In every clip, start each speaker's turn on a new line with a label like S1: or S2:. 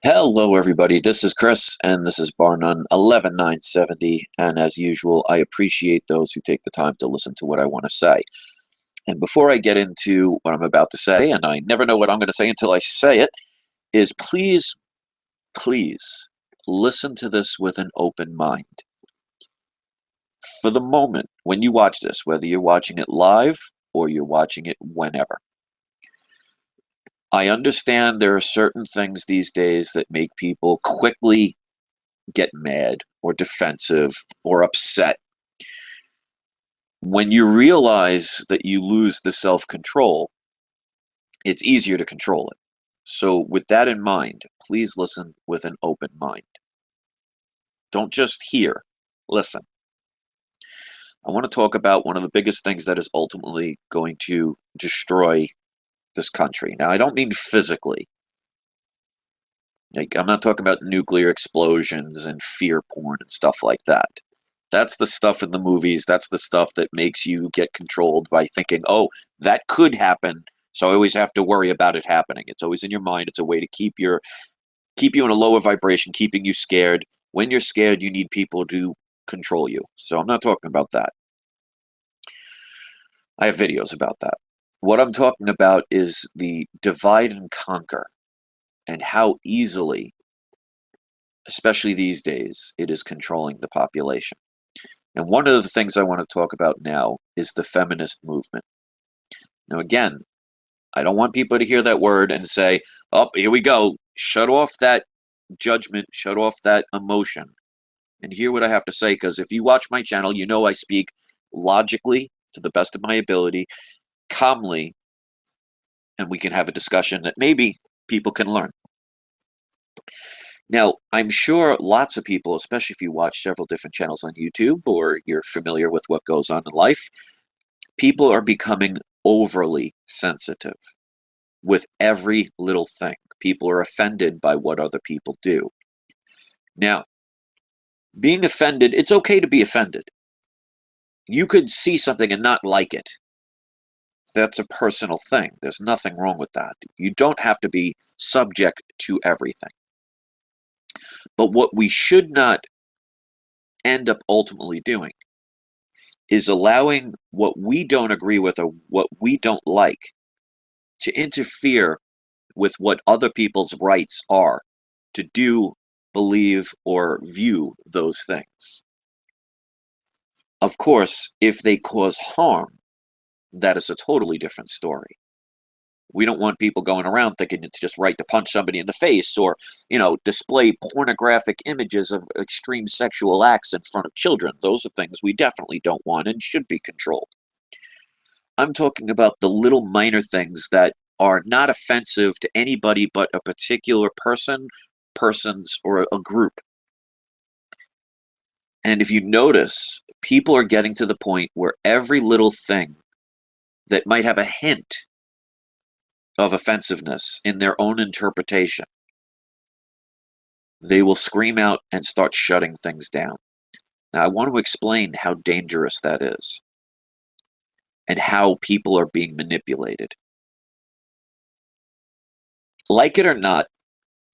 S1: Hello, everybody. This is Chris, and this is Bar None 11970. And as usual, I appreciate those who take the time to listen to what I want to say. And before I get into what I'm about to say, and I never know what I'm going to say until I say it, is please listen to this with an open mind. For the moment, when you watch this, whether you're watching it live or you're watching it whenever, I understand there are certain things these days that make people quickly get mad or defensive or upset. When you realize that you lose the self-control, it's easier to control it. So with that in mind, please listen with an open mind. Don't just hear, listen. I want to talk about one of the biggest things that is ultimately going to destroy this country. Now, I don't mean physically. Like, I'm not talking about nuclear explosions and fear porn and stuff like that. That's the stuff in the movies. That's the stuff that makes you get controlled by thinking, oh, that could happen, so I always have to worry about it happening. It's always in your mind. It's a way to keep you in a lower vibration, keeping you scared. When you're scared, you need people to control you. So I'm not talking about that. I have videos about that. What I'm talking about is the divide and conquer and how easily, especially these days, it is controlling the population. And one of the things I want to talk about now is the feminist movement. Now, again, I don't want people to hear that word and say, oh, here we go. Shut off that judgment, shut off that emotion, and hear what I have to say. Because if you watch my channel, you know I speak logically, to the best of my ability, calmly, and we can have a discussion that maybe people can learn. Now, I'm sure lots of people, especially if you watch several different channels on YouTube or you're familiar with what goes on in life, people are becoming overly sensitive with every little thing. People are offended by what other people do. Now, being offended, it's okay to be offended. You could see something and not like it. That's a personal thing. There's nothing wrong with that. You don't have to be subject to everything. But what we should not end up ultimately doing is allowing what we don't agree with or what we don't like to interfere with what other people's rights are to do, believe, or view those things. Of course, if they cause harm, that is a totally different story. We don't want people going around thinking it's just right to punch somebody in the face or, display pornographic images of extreme sexual acts in front of children. Those are things we definitely don't want and should be controlled. I'm talking about the little minor things that are not offensive to anybody but a particular person, persons, or a group. And if you notice, people are getting to the point where every little thing that might have a hint of offensiveness in their own interpretation, they will scream out and start shutting things down. Now, I want to explain how dangerous that is and how people are being manipulated. Like it or not,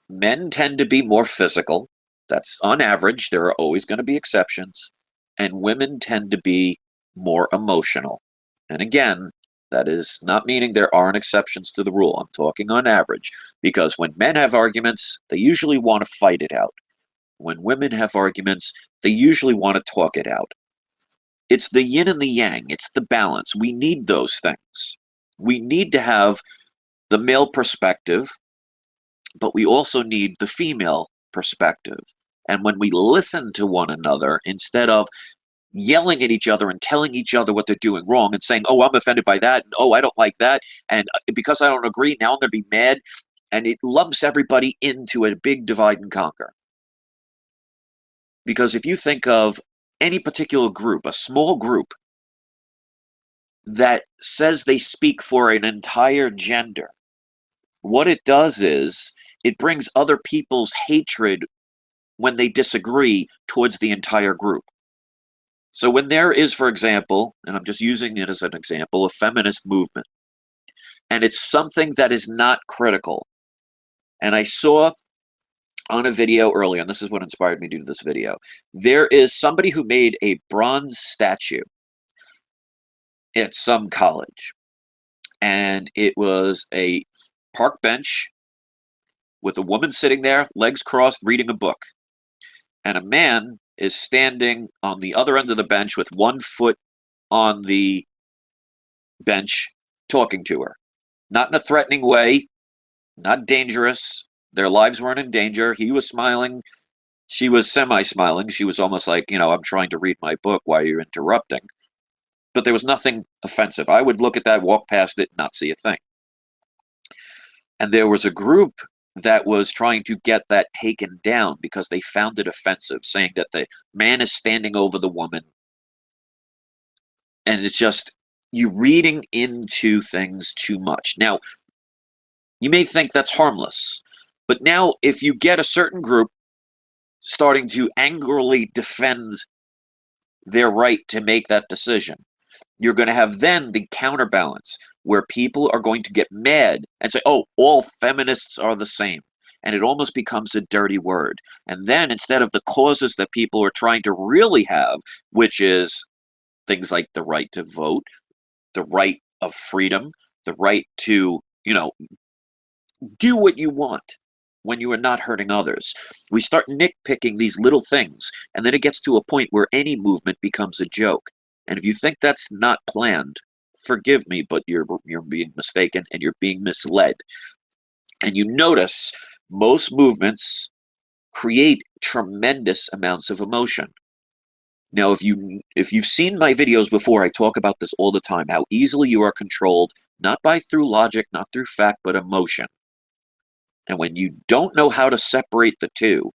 S1: men tend to be more physical. That's on average. There are always going to be exceptions. And women tend to be more emotional. And again, that is not meaning there aren't exceptions to the rule. I'm talking on average. Because when men have arguments, they usually want to fight it out. When women have arguments, they usually want to talk it out. It's the yin and the yang. It's the balance. We need those things. We need to have the male perspective, but we also need the female perspective. And when we listen to one another, instead of yelling at each other and telling each other what they're doing wrong and saying, oh, I'm offended by that, and oh, I don't like that, and because I don't agree, now I'm going to be mad, and it lumps everybody into a big divide and conquer. Because if you think of any particular group, a small group, that says they speak for an entire gender, what it does is it brings other people's hatred when they disagree towards the entire group. So when there is, for example, and I'm just using it as an example, a feminist movement, and it's something that is not critical, and I saw on a video earlier, and this is what inspired me to do this video. There is somebody who made a bronze statue at some college, and it was a park bench with a woman sitting there, legs crossed, reading a book. And a man is standing on the other end of the bench with one foot on the bench talking to her. Not in a threatening way, not dangerous. Their lives weren't in danger. He was smiling. She was semi-smiling. She was almost like, I'm trying to read my book. Why are you interrupting? But there was nothing offensive. I would look at that, walk past it, not see a thing. And there was a group that was trying to get that taken down because they found it offensive, saying that the man is standing over the woman. And it's just, you reading into things too much. Now, you may think that's harmless, but now if you get a certain group starting to angrily defend their right to make that decision, you're going to have then the counterbalance where people are going to get mad and say, oh, all feminists are the same. And it almost becomes a dirty word. And then instead of the causes that people are trying to really have, which is things like the right to vote, the right of freedom, the right to, do what you want when you are not hurting others. We start nitpicking these little things, and then it gets to a point where any movement becomes a joke. And if you think that's not planned, forgive me, but you're being mistaken and you're being misled. And you notice most movements create tremendous amounts of emotion. Now, if you've seen my videos before, I talk about this all the time, how easily you are controlled, not through logic, not through fact, but emotion. And when you don't know how to separate the two,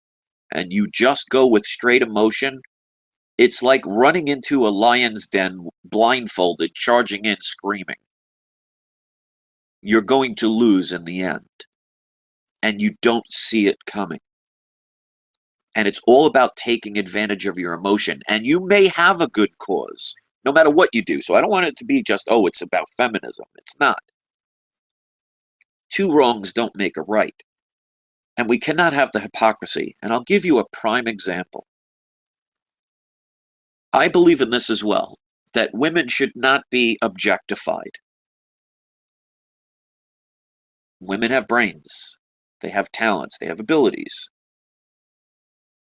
S1: and you just go with straight emotion, it's like running into a lion's den blindfolded, charging in, screaming. You're going to lose in the end. And you don't see it coming. And it's all about taking advantage of your emotion. And you may have a good cause, no matter what you do. So I don't want it to be just, oh, it's about feminism. It's not. Two wrongs don't make a right. And we cannot have the hypocrisy. And I'll give you a prime example. I believe in this as well, that women should not be objectified. Women have brains. They have talents. They have abilities.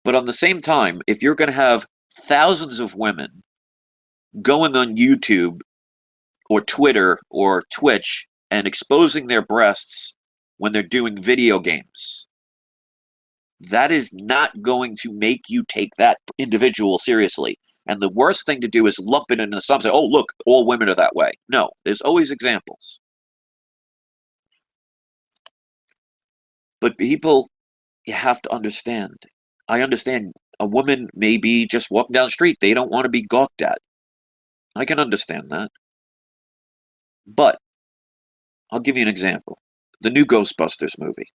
S1: But on the same time, if you're going to have thousands of women going on YouTube or Twitter or Twitch and exposing their breasts when they're doing video games, that is not going to make you take that individual seriously. And the worst thing to do is lump it into some, say, oh, look, all women are that way. No, there's always examples. But people, you have to understand. I understand a woman may be just walking down the street. They don't want to be gawked at. I can understand that. But I'll give you an example. The new Ghostbusters movie.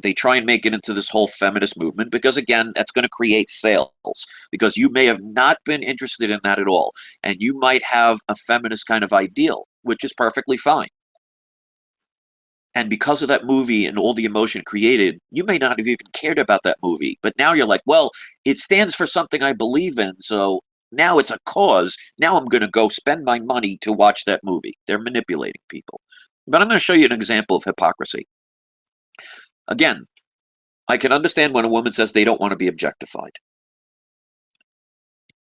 S1: They try and make it into this whole feminist movement because, again, that's going to create sales. Because you may have not been interested in that at all. And you might have a feminist kind of ideal, which is perfectly fine. And because of that movie and all the emotion created, you may not have even cared about that movie. But now you're like, well, it stands for something I believe in, so now it's a cause. Now I'm going to go spend my money to watch that movie. They're manipulating people. But I'm going to show you an example of hypocrisy. Again, I can understand when a woman says they don't want to be objectified.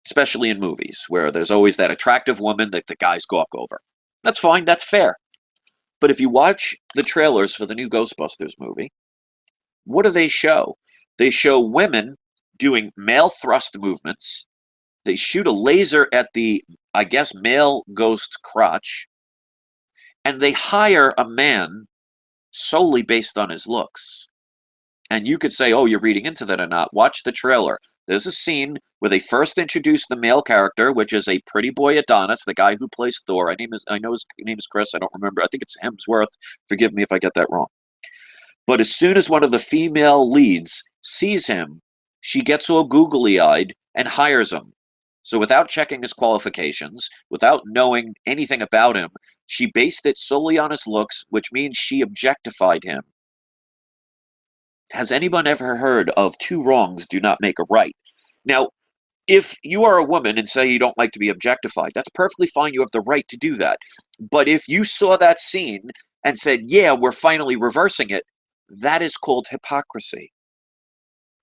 S1: Especially in movies, where there's always that attractive woman that the guys gawk over. That's fine, that's fair. But if you watch the trailers for the new Ghostbusters movie, what do they show? They show women doing male thrust movements. They shoot a laser at the, I guess, male ghost's crotch. And they hire a man solely based on his looks. And you could say, oh, you're reading into that or not. Watch the trailer. There's a scene where they first introduce the male character, which is a pretty boy Adonis, the guy who plays Thor. I know his name is Chris. I don't remember. I think it's Hemsworth. Forgive me if I get that wrong. But as soon as one of the female leads sees him, she gets all googly-eyed and hires him. So without checking his qualifications, without knowing anything about him, she based it solely on his looks, which means she objectified him. Has anyone ever heard of two wrongs do not make a right? Now, if you are a woman and say you don't like to be objectified, that's perfectly fine. You have the right to do that. But if you saw that scene and said, yeah, we're finally reversing it, that is called hypocrisy.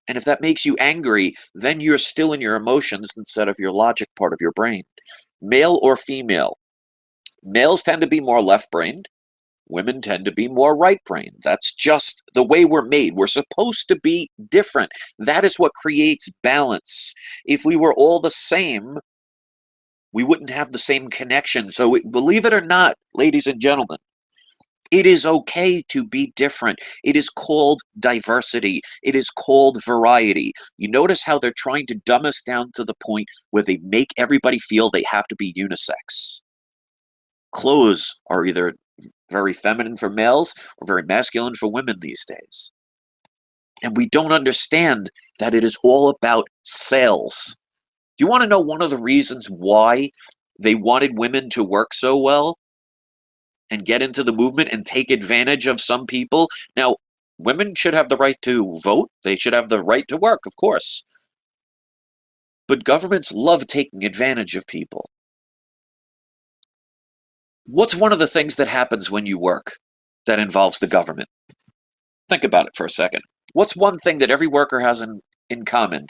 S1: And if that makes you angry, then you're still in your emotions instead of your logic part of your brain. Male or female? Males tend to be more left-brained. Women tend to be more right-brained. That's just the way we're made. We're supposed to be different. That is what creates balance. If we were all the same, we wouldn't have the same connection. So believe it or not, ladies and gentlemen, it is okay to be different. It is called diversity. It is called variety. You notice how they're trying to dumb us down to the point where they make everybody feel they have to be unisex. Clothes are either very feminine for males or very masculine for women these days. And we don't understand that it is all about sales. Do you want to know one of the reasons why they wanted women to work so well and get into the movement and take advantage of some people? Now, women should have the right to vote. They should have the right to work, of course. But governments love taking advantage of people. What's one of the things that happens when you work that involves the government? Think about it for a second. What's one thing that every worker has in common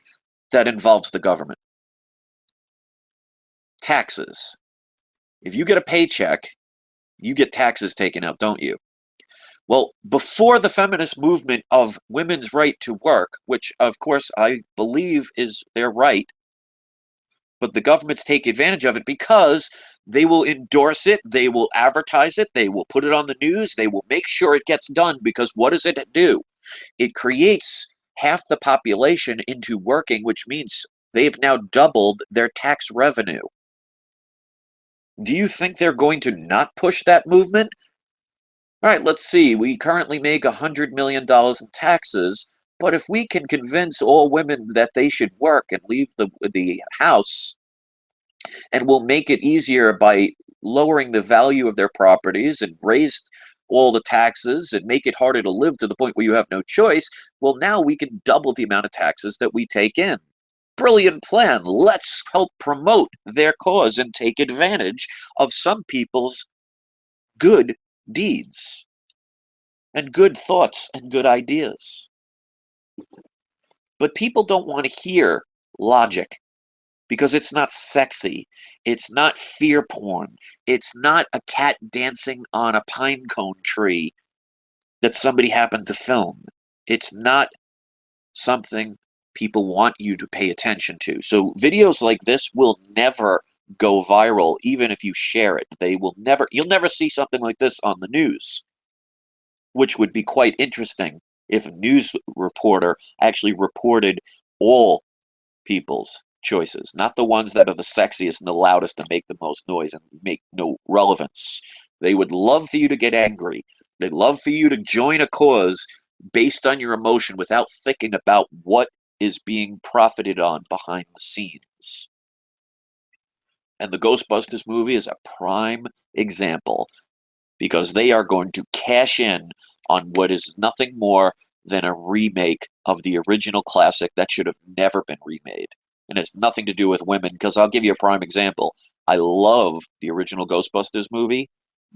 S1: that involves the government? Taxes. If you get a paycheck, you get taxes taken out, don't you? Well, before the feminist movement of women's right to work, which of course I believe is their right, but the governments take advantage of it because they will endorse it, they will advertise it, they will put it on the news, they will make sure it gets done, because what does it do? It creates half the population into working, which means they've now doubled their tax revenue. Do you think they're going to not push that movement? All right, let's see. We currently make $100 million in taxes, but if we can convince all women that they should work and leave the house, and we'll make it easier by lowering the value of their properties and raise all the taxes and make it harder to live to the point where you have no choice, well, now we can double the amount of taxes that we take in. Brilliant plan. Let's help promote their cause and take advantage of some people's good deeds and good thoughts and good ideas. But people don't want to hear logic because it's not sexy. It's not fear porn. It's not a cat dancing on a pine cone tree that somebody happened to film. It's not something people want you to pay attention to. So videos like this will never go viral, even if you share it. You'll never see something like this on the news, which would be quite interesting if a news reporter actually reported all people's choices, not the ones that are the sexiest and the loudest and make the most noise and make no relevance. They would love for you to get angry. They'd love for you to join a cause based on your emotion without thinking about what is being profited on behind the scenes. And the Ghostbusters movie is a prime example, because they are going to cash in on what is nothing more than a remake of the original classic that should have never been remade. And it's nothing to do with women, because I'll give you a prime example. I love the original Ghostbusters movie.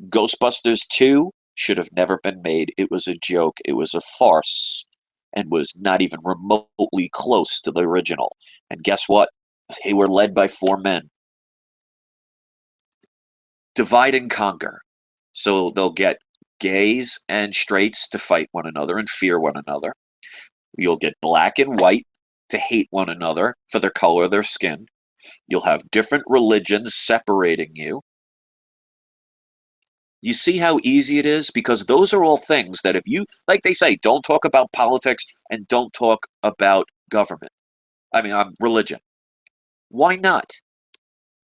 S1: Ghostbusters 2 should have never been made. It was a joke. It was a farce and was not even remotely close to the original. And guess what? They were led by 4 men. Divide and conquer. So they'll get gays and straights to fight one another and fear one another. You'll get black and white to hate one another for the color of their skin. You'll have different religions separating you. You see how easy it is? Because those are all things that if you, like they say, don't talk about politics and don't talk about government. Religion. Why not?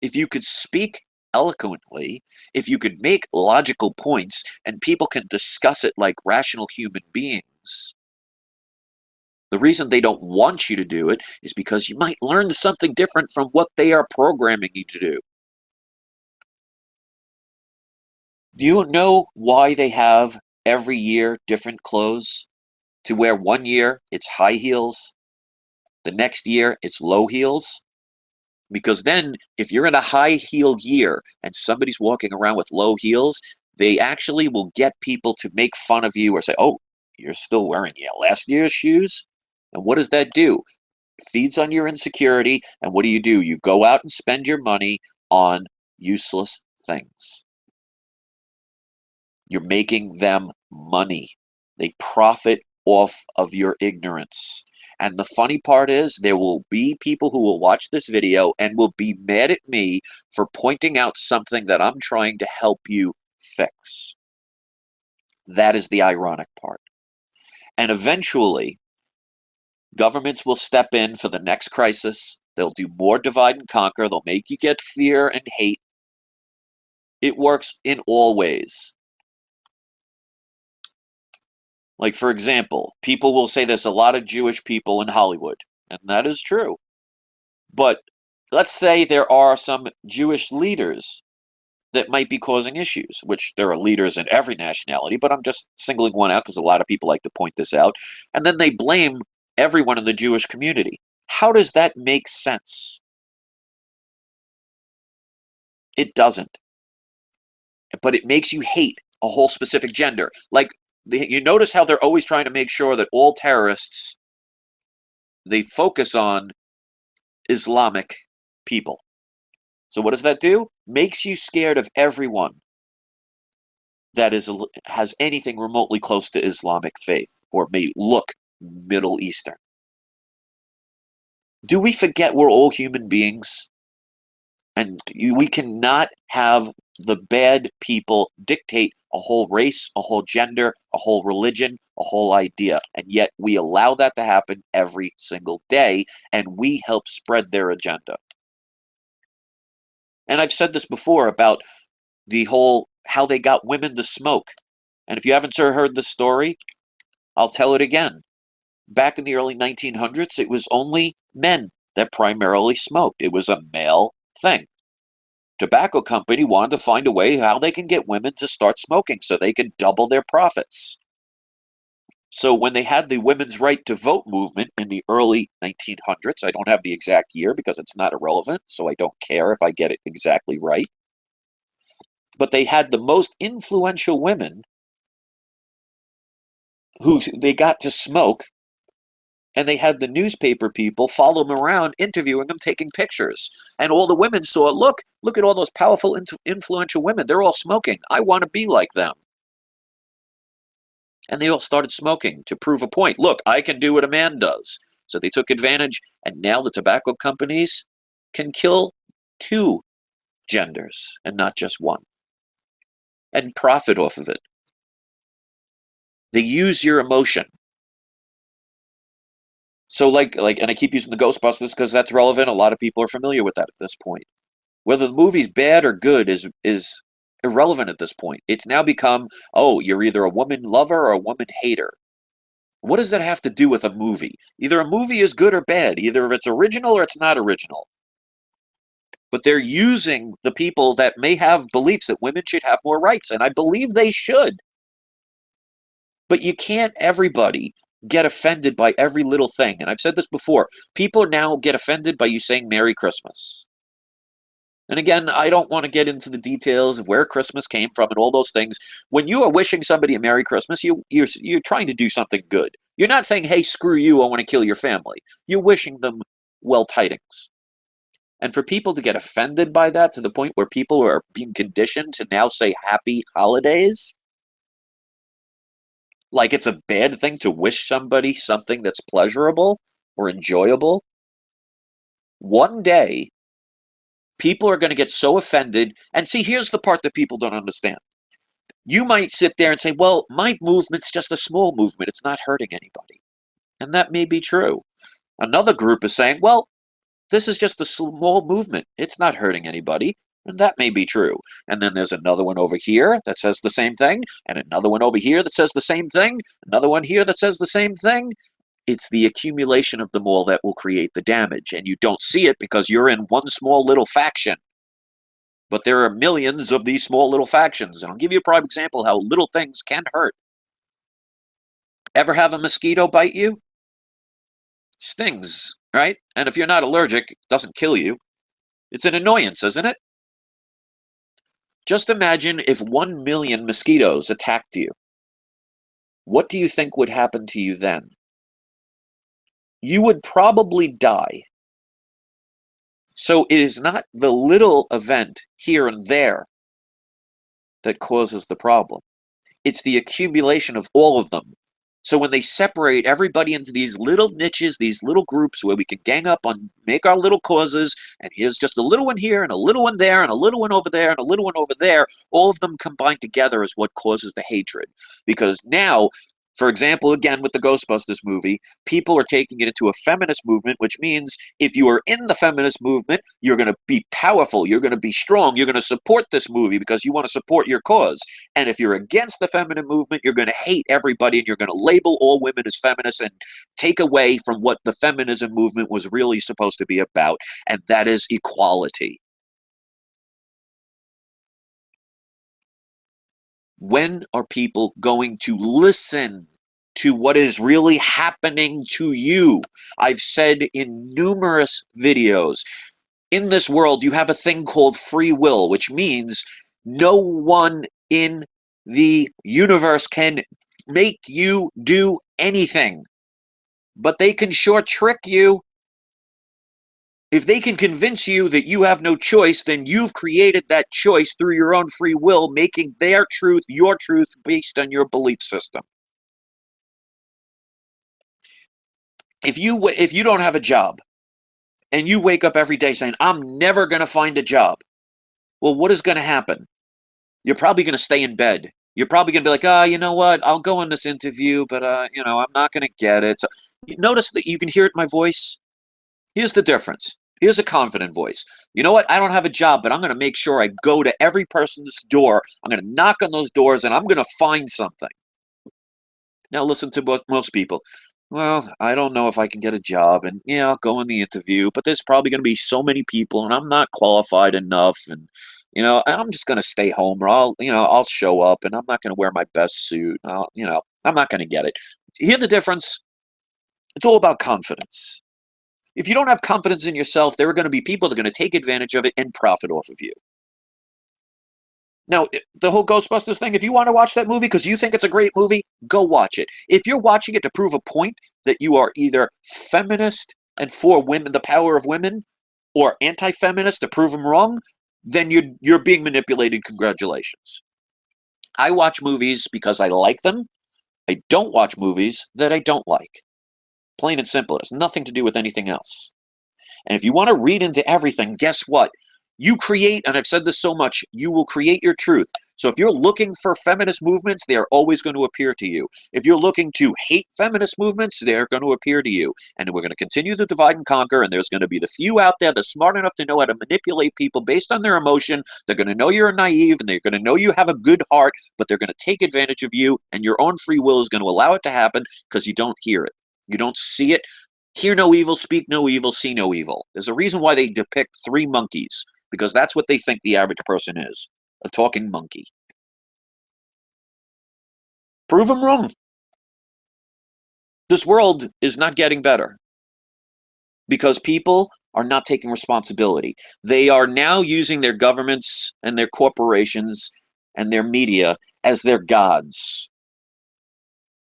S1: If you could speak eloquently, if you could make logical points and people can discuss it like rational human beings, the reason they don't want you to do it is because you might learn something different from what they are programming you to do. Do you know why they have every year different clothes? to where one year it's high heels, the next year it's low heels. Because then if you're in a high heel year and somebody's walking around with low heels, they actually will get people to make fun of you or say, oh, you're still wearing last year's shoes? And what does that do? It feeds on your insecurity. And what do? You go out and spend your money on useless things. You're making them money. They profit off of your ignorance. And the funny part is there will be people who will watch this video and will be mad at me for pointing out something that I'm trying to help you fix. That is the ironic part. And eventually, governments will step in for the next crisis. They'll do more divide and conquer. They'll make you get fear and hate. It works in all ways. Like, for example, people will say there's a lot of Jewish people in Hollywood, and that is true. But let's say there are some Jewish leaders that might be causing issues, which there are leaders in every nationality, but I'm just singling one out because a lot of people like to point this out. And then they blame everyone in the Jewish community. How does that make sense? It doesn't. But it makes you hate a whole specific gender. Like, you notice how they're always trying to make sure that all terrorists, they focus on Islamic people. So what does that do? Makes you scared of everyone that has anything remotely close to Islamic faith or may look Middle Eastern. Do we forget we're all human beings? And we cannot have the bad people dictate a whole race, a whole gender, a whole religion, a whole idea. And yet we allow that to happen every single day, and we help spread their agenda. And I've said this before about the whole how they got women to smoke. And if you haven't heard this story, I'll tell it again. Back in the early 1900s, it was only men that primarily smoked. It was a male thing. Tobacco company wanted to find a way how they can get women to start smoking so they could double their profits. So when they had the women's right to vote movement in the early 1900s, I don't have the exact year because it's not irrelevant, so I don't care if I get it exactly right. But they had the most influential women who they got to smoke, and they had the newspaper people follow them around, interviewing them, taking pictures. And all the women saw, look at all those powerful, influential women. They're all smoking. I want to be like them. And they all started smoking to prove a point. Look, I can do what a man does. So they took advantage, and now the tobacco companies can kill two genders and not just one, and profit off of it. They use your emotion. So and I keep using the Ghostbusters because that's relevant. A lot of people are familiar with that at this point. Whether the movie's bad or good is irrelevant at this point. It's now become, oh, you're either a woman lover or a woman hater. What does that have to do with a movie? Either a movie is good or bad. Either it's original or it's not original. But they're using the people that may have beliefs that women should have more rights, and I believe they should. But you can't everybody get offended by every little thing. And I've said this before. People now get offended by you saying Merry Christmas. And again, I don't want to get into the details of where Christmas came from and all those things. When you are wishing somebody a Merry Christmas, you're trying to do something good. You're not saying, hey, screw you, I want to kill your family. You're wishing them well tidings. And for people to get offended by that to the point where people are being conditioned to now say happy holidays, like it's a bad thing to wish somebody something that's pleasurable or enjoyable, one day people are going to get so offended. And see, here's the part that people don't understand. You might sit there and say, well, my movement's just a small movement. It's not hurting anybody. And that may be true. Another group is saying, well, this is just a small movement. It's not hurting anybody. And that may be true. And then there's another one over here that says the same thing, and another one over here that says the same thing, another one here that says the same thing. It's the accumulation of them all that will create the damage. And you don't see it because you're in one small little faction. But there are millions of these small little factions. And I'll give you a prime example how little things can hurt. Ever have a mosquito bite you? Stings, right? And if you're not allergic, it doesn't kill you. It's an annoyance, isn't it? Just imagine if 1 million mosquitoes attacked you. What do you think would happen to you then? You would probably die. So it is not the little event here and there that causes the problem. It's the accumulation of all of them. So when they separate everybody into these little niches, these little groups where we can gang up on, make our little causes, and here's just a little one here, and a little one there, and a little one over there, and a little one over there, all of them combined together is what causes the hatred. Because now, for example, again with the Ghostbusters movie, people are taking it into a feminist movement, which means if you are in the feminist movement, you're going to be powerful, you're going to be strong, you're going to support this movie because you want to support your cause. And if you're against the feminine movement, you're going to hate everybody, and you're going to label all women as feminists and take away from what the feminism movement was really supposed to be about, and that is equality. When are people going to listen to what is really happening to you? I've said in numerous videos, in this world, you have a thing called free will, which means no one in the universe can make you do anything. But they can short trick you. If they can convince you that you have no choice, then you've created that choice through your own free will, making their truth your truth based on your belief system. If you don't have a job and you wake up every day saying, I'm never going to find a job, well, what is going to happen? You're probably going to stay in bed. You're probably going to be like, oh, you know what? I'll go on this interview, but, I'm not going to get it. So, notice that you can hear it in my voice. Here's the difference. Here's a confident voice. You know what? I don't have a job, but I'm going to make sure I go to every person's door. I'm going to knock on those doors, and I'm going to find something. Now, listen to most people. Well, I don't know if I can get a job, and yeah, I'll go in the interview, but there's probably going to be so many people, and I'm not qualified enough, and I'm just going to stay home, or I'll show up, and I'm not going to wear my best suit. I'm not going to get it. Hear the difference? It's all about confidence. If you don't have confidence in yourself, there are going to be people that are going to take advantage of it and profit off of you. Now, the whole Ghostbusters thing, if you want to watch that movie because you think it's a great movie, go watch it. If you're watching it to prove a point that you are either feminist and for women, the power of women, or anti-feminist to prove them wrong, then you're being manipulated. Congratulations. I watch movies because I like them. I don't watch movies that I don't like. Plain and simple. It has nothing to do with anything else. And if you want to read into everything, guess what? You create, and I've said this so much, you will create your truth. So if you're looking for feminist movements, they are always going to appear to you. If you're looking to hate feminist movements, they're going to appear to you. And we're going to continue to divide and conquer, and there's going to be the few out there that's smart enough to know how to manipulate people based on their emotion. They're going to know you're naive, and they're going to know you have a good heart, but they're going to take advantage of you, and your own free will is going to allow it to happen because you don't hear it. You don't see it. Hear no evil, speak no evil, see no evil. There's a reason why they depict 3 monkeys, because that's what they think the average person is, a talking monkey. Prove them wrong. This world is not getting better because people are not taking responsibility. They are now using their governments and their corporations and their media as their gods,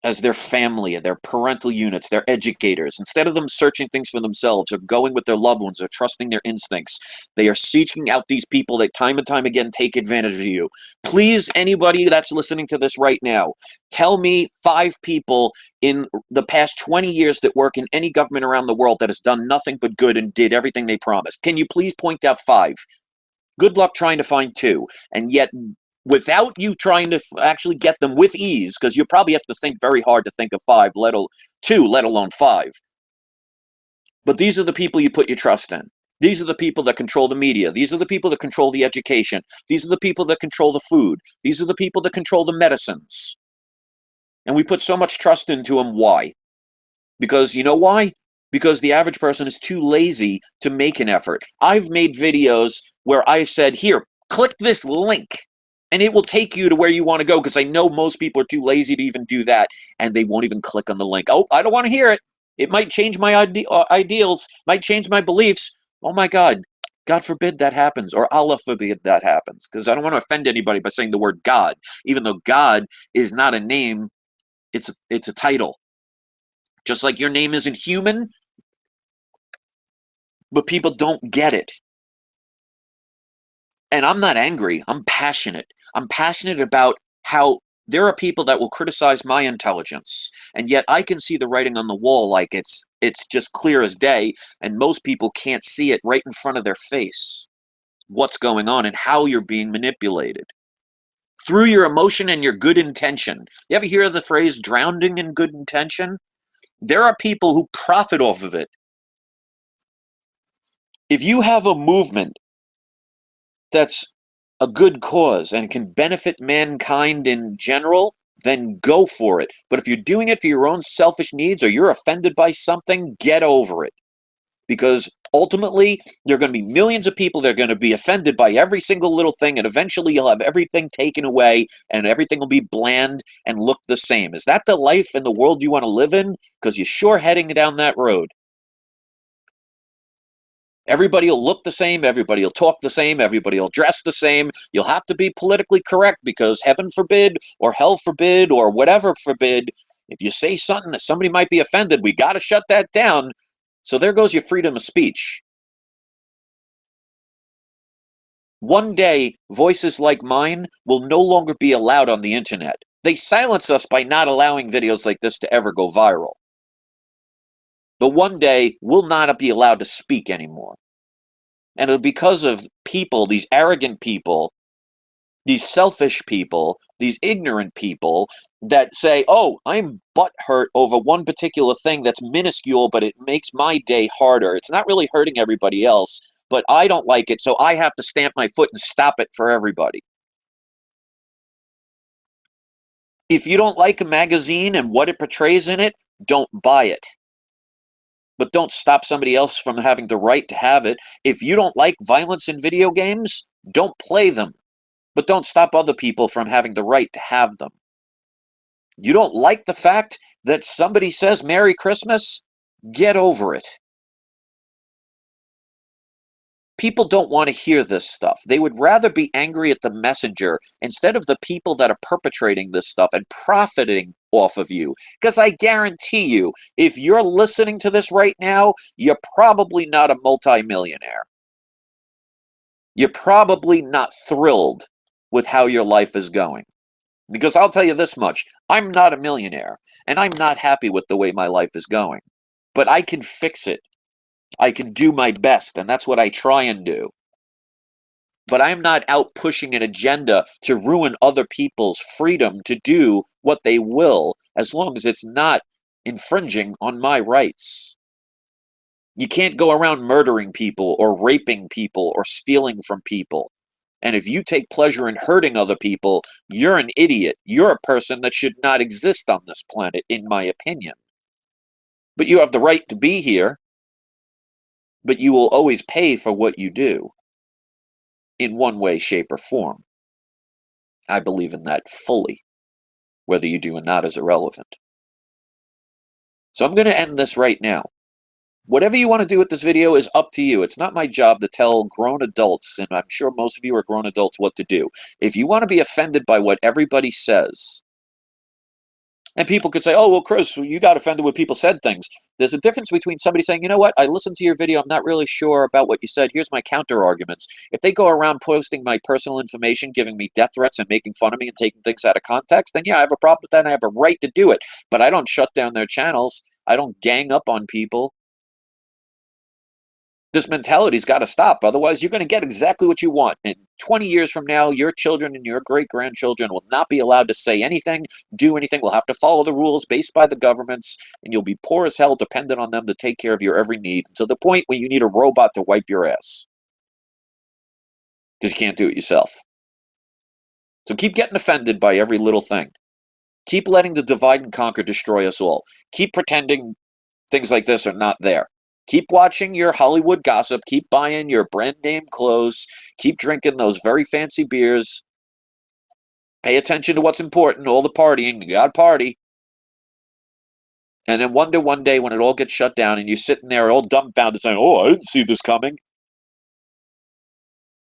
S1: as their family, their parental units, their educators. Instead of them searching things for themselves or going with their loved ones or trusting their instincts, they are seeking out these people that time and time again take advantage of you. Please, anybody that's listening to this right now, tell me 5 people in the past 20 years that work in any government around the world that has done nothing but good and did everything they promised. Can you please point out 5? Good luck trying to find 2. And yet, without you trying to actually get them with ease, because you probably have to think very hard to think of 5, 2, let alone 5. But these are the people you put your trust in. These are the people that control the media. These are the people that control the education. These are the people that control the food. These are the people that control the medicines. And we put so much trust into them. Why? Because you know why? Because the average person is too lazy to make an effort. I've made videos where I've said, here, click this link. And it will take you to where you want to go, because I know most people are too lazy to even do that, and they won't even click on the link. Oh, I don't want to hear it. It might change my ideals, might change my beliefs. Oh my God. God forbid that happens, or Allah forbid that happens, because I don't want to offend anybody by saying the word God, even though God is not a name, it's a title. Just like your name isn't human, but people don't get it. And I'm not angry. I'm passionate. I'm passionate about how there are people that will criticize my intelligence, and yet I can see the writing on the wall, like it's just clear as day, and most people can't see it right in front of their face. What's going on and how you're being manipulated through your emotion and your good intention. You ever hear the phrase drowning in good intention? There are people who profit off of it. If you have a movement that's a good cause and can benefit mankind in general, then go for it. But if you're doing it for your own selfish needs, or you're offended by something, get over it. Because ultimately, there are going to be millions of people that are going to be offended by every single little thing, and eventually you'll have everything taken away, and everything will be bland and look the same. Is that the life and the world you want to live in? Because you're sure heading down that road. Everybody will look the same, everybody will talk the same, everybody will dress the same. You'll have to be politically correct, because heaven forbid, or hell forbid, or whatever forbid, if you say something that somebody might be offended, we got to shut that down. So there goes your freedom of speech. One day, voices like mine will no longer be allowed on the internet. They silence us by not allowing videos like this to ever go viral. But one day, we'll not be allowed to speak anymore. And it'll be because of people, these arrogant people, these selfish people, these ignorant people that say, oh, I'm butthurt over one particular thing that's minuscule, but it makes my day harder. It's not really hurting everybody else, but I don't like it, so I have to stamp my foot and stop it for everybody. If you don't like a magazine and what it portrays in it, don't buy it. But don't stop somebody else from having the right to have it. If you don't like violence in video games, don't play them. But don't stop other people from having the right to have them. You don't like the fact that somebody says Merry Christmas? Get over it. People don't want to hear this stuff. They would rather be angry at the messenger instead of the people that are perpetrating this stuff and profiting off of you. Because I guarantee you, if you're listening to this right now, you're probably not a multimillionaire. You're probably not thrilled with how your life is going. Because I'll tell you this much, I'm not a millionaire, and I'm not happy with the way my life is going. But I can fix it. I can do my best, and that's what I try and do. But I'm not out pushing an agenda to ruin other people's freedom to do what they will, as long as it's not infringing on my rights. You can't go around murdering people or raping people or stealing from people. And if you take pleasure in hurting other people, you're an idiot. You're a person that should not exist on this planet, in my opinion. But you have the right to be here, but you will always pay for what you do, in one way, shape, or form. I believe in that fully. Whether you do or not is irrelevant. So I'm going to end this right now. Whatever you want to do with this video is up to you. It's not my job to tell grown adults, and I'm sure most of you are grown adults, what to do. If you want to be offended by what everybody says, and people could say, oh, well, Chris, you got offended when people said things. There's a difference between somebody saying, you know what, I listened to your video, I'm not really sure about what you said, here's my counter arguments. If they go around posting my personal information, giving me death threats and making fun of me and taking things out of context, then yeah, I have a problem with that and I have a right to do it. But I don't shut down their channels. I don't gang up on people. This mentality's got to stop. Otherwise, you're going to get exactly what you want. And 20 years from now, your children and your great-grandchildren will not be allowed to say anything, do anything. We'll have to follow the rules based by the governments, and you'll be poor as hell dependent on them to take care of your every need, to the point where you need a robot to wipe your ass. Because you can't do it yourself. So keep getting offended by every little thing. Keep letting the divide and conquer destroy us all. Keep pretending things like this are not there. Keep watching your Hollywood gossip. Keep buying your brand name clothes. Keep drinking those very fancy beers. Pay attention to what's important, all the partying, you got to party. And then wonder one day when it all gets shut down and you're sitting there all dumbfounded saying, oh, I didn't see this coming.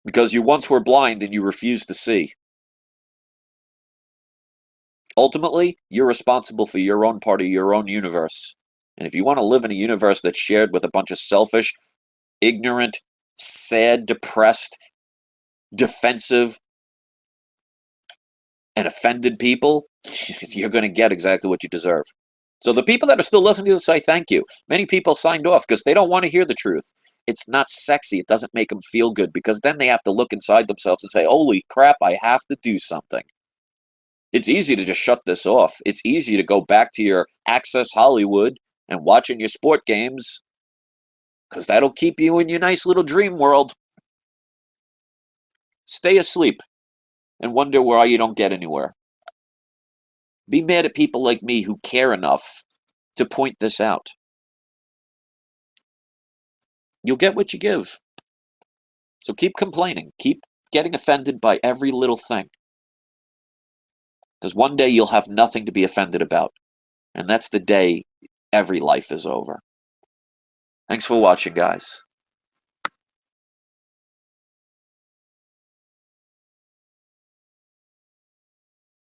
S1: Because you once were blind and you refused to see. Ultimately, you're responsible for your own part of your own universe. And if you want to live in a universe that's shared with a bunch of selfish, ignorant, sad, depressed, defensive, and offended people, you're going to get exactly what you deserve. So the people that are still listening to this, I thank you. Many people signed off because they don't want to hear the truth. It's not sexy. It doesn't make them feel good because then they have to look inside themselves and say, holy crap, I have to do something. It's easy to just shut this off. It's easy to go back to your Access Hollywood and watching your sport games because that'll keep you in your nice little dream world. Stay asleep and wonder why you don't get anywhere. Be mad at people like me who care enough to point this out. You'll get what you give. So keep complaining. Keep getting offended by every little thing. Because one day you'll have nothing to be offended about. And that's the day every life is over. Thanks for watching, guys.